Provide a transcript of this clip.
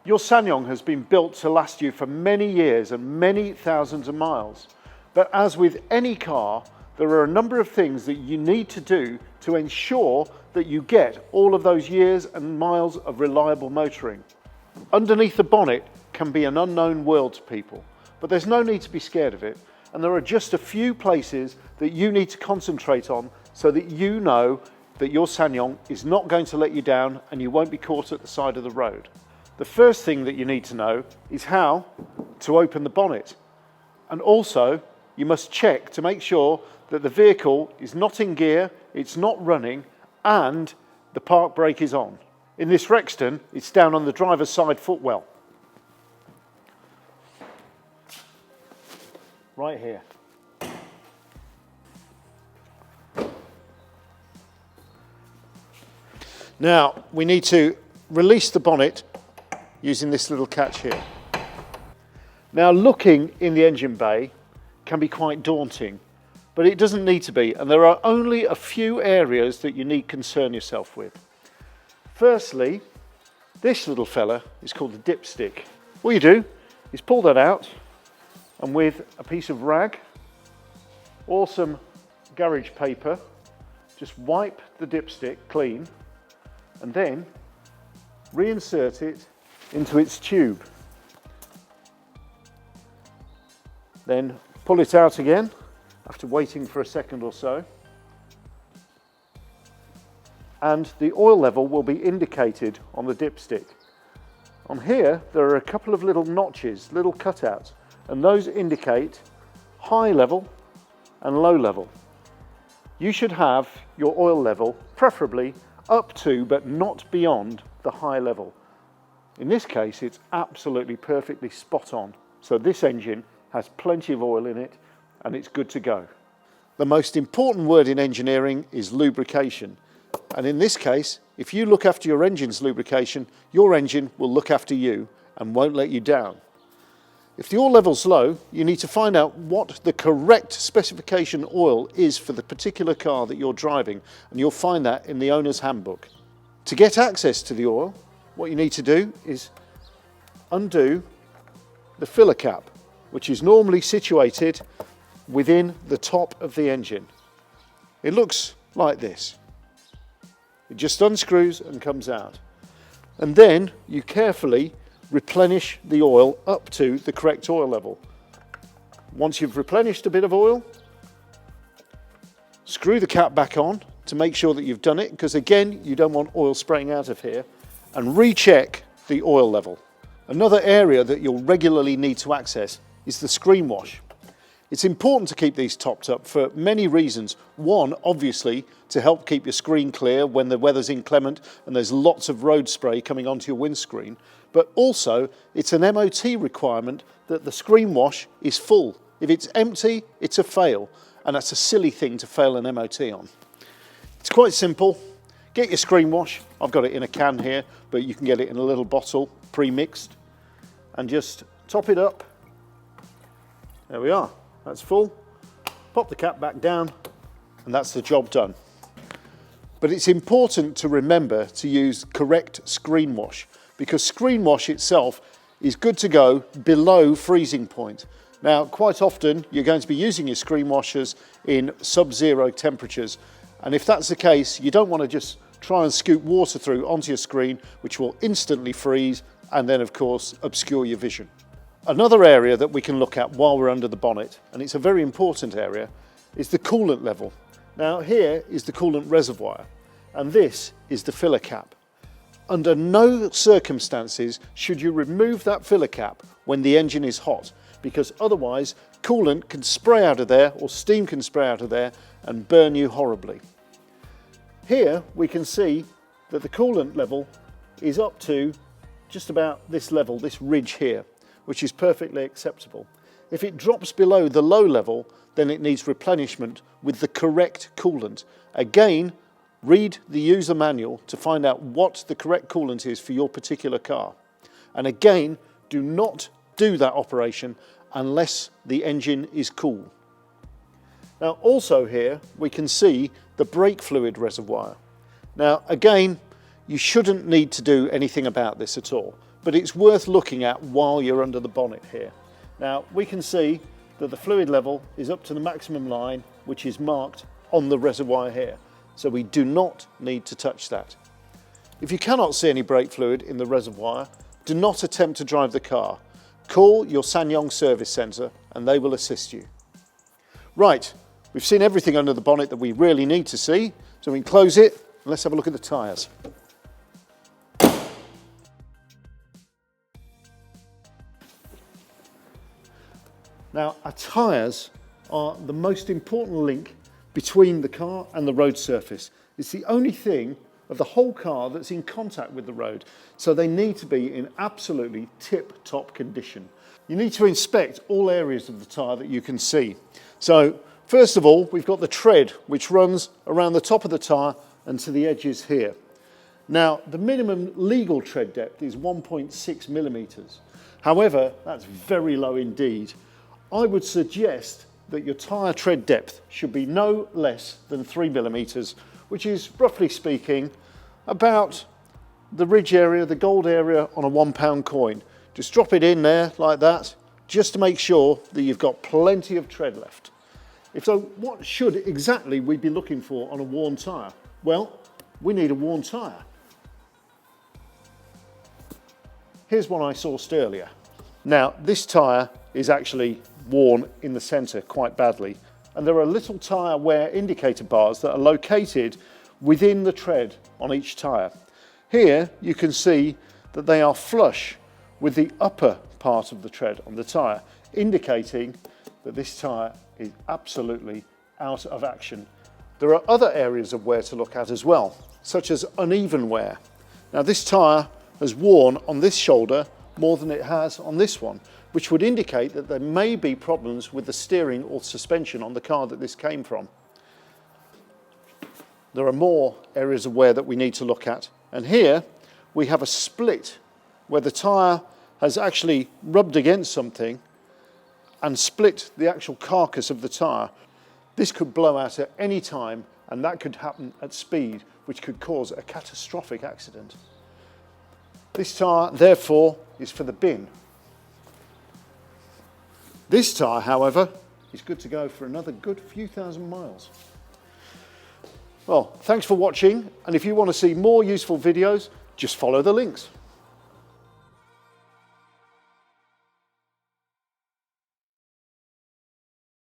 Your SsangYong has been built to last you for many years and many thousands of miles. But as with any car, there are a number of things that you need to do to ensure that you get all of those years and miles of reliable motoring. Underneath the bonnet can be an unknown world to people, but there's no need to be scared of it. And there are just a few places that you need to concentrate on so that you know that your SsangYong is not going to let you down and you won't be caught at the side of the road. The first thing that you need to know is how to open the bonnet. And also, you must check to make sure that the vehicle is not in gear, it's not running, and the park brake is on. In this Rexton, it's down on the driver's side footwell. Right here. Now, we need to release the bonnet using this little catch here. Now, looking in the engine bay can be quite daunting, but it doesn't need to be, and there are only a few areas that you need to concern yourself with. Firstly, this little fella is called the dipstick. All you do is pull that out, and with a piece of rag or some garage paper, just wipe the dipstick clean and then reinsert it into its tube. Then pull it out again after waiting for a second or so. And the oil level will be indicated on the dipstick. On here, there are a couple of little notches, little cutouts, and those indicate high level and low level. You should have your oil level preferably up to but not beyond the high level. In this case, it's absolutely perfectly spot on. So this engine has plenty of oil in it and it's good to go. The most important word in engineering is lubrication. And in this case, if you look after your engine's lubrication, your engine will look after you and won't let you down. If the oil level's low, you need to find out what the correct specification oil is for the particular car that you're driving, and you'll find that in the owner's handbook. To get access to the oil, what you need to do is undo the filler cap, which is normally situated within the top of the engine. It looks like this. It just unscrews and comes out. And then you carefully replenish the oil up to the correct oil level. Once you've replenished a bit of oil, screw the cap back on to make sure that you've done it, because again, you don't want oil spraying out of here, and recheck the oil level. Another area that you'll regularly need to access is the screen wash. It's important to keep these topped up for many reasons. One, obviously, to help keep your screen clear when the weather's inclement and there's lots of road spray coming onto your windscreen. But also, it's an MOT requirement that the screen wash is full. If it's empty, it's a fail, and that's a silly thing to fail an MOT on. It's quite simple. Get your screen wash. I've got it in a can here, but you can get it in a little bottle, pre-mixed, and just top it up. There we are. That's full. Pop the cap back down, and that's the job done. But it's important to remember to use correct screen wash, because screen wash itself is good to go below freezing point. Now, quite often you're going to be using your screen washers in sub-zero temperatures, and if that's the case, you don't want to just try and scoop water through onto your screen, which will instantly freeze and then of course obscure your vision. Another area that we can look at while we're under the bonnet, and it's a very important area, is the coolant level. Now here is the coolant reservoir, and this is the filler cap. Under no circumstances should you remove that filler cap when the engine is hot, because otherwise coolant can spray out of there, or steam can spray out of there and burn you horribly. Here we can see that the coolant level is up to just about this level, this ridge here, which is perfectly acceptable. If it drops below the low level, then it needs replenishment with the correct coolant. Again, read the user manual to find out what the correct coolant is for your particular car. And again, do not do that operation unless the engine is cool. Now also here we can see the brake fluid reservoir. Now again, you shouldn't need to do anything about this at all, but it's worth looking at while you're under the bonnet here. Now we can see that the fluid level is up to the maximum line, which is marked on the reservoir here. So we do not need to touch that. If you cannot see any brake fluid in the reservoir, do not attempt to drive the car. Call your SsangYong service centre and they will assist you. Right, we've seen everything under the bonnet that we really need to see, so we can close it and let's have a look at the tyres. Now, our tyres are the most important link between the car and the road surface. It's the only thing of the whole car that's in contact with the road, so they need to be in absolutely tip-top condition. You need to inspect all areas of the tyre that you can see. So, first of all, we've got the tread, which runs around the top of the tyre and to the edges here. Now, the minimum legal tread depth is 1.6 millimetres. However, that's very low indeed. I would suggest that your tyre tread depth should be no less than 3 millimetres, which is, roughly speaking, about the ridge area, the gold area on a £1 coin. Just drop it in there like that, just to make sure that you've got plenty of tread left. So what should exactly we be looking for on a worn tyre? Well, we need a worn tyre. Here's one I sourced earlier. Now, this tyre is actually worn in the centre quite badly, and there are little tyre wear indicator bars that are located within the tread on each tyre. Here you can see that they are flush with the upper part of the tread on the tyre, indicating that this tyre is absolutely out of action. There are other areas of wear to look at as well, such as uneven wear. Now, this tyre has worn on this shoulder more than it has on this one, which would indicate that there may be problems with the steering or suspension on the car that this came from. There are more areas of wear that we need to look at, and here we have a split where the tyre has actually rubbed against something and split the actual carcass of the tyre. This could blow out at any time, and that could happen at speed, which could cause a catastrophic accident. This tyre, therefore, is for the bin. This tyre, however, is good to go for another good few thousand miles. Well, thanks for watching, and if you want to see more useful videos, just follow the links.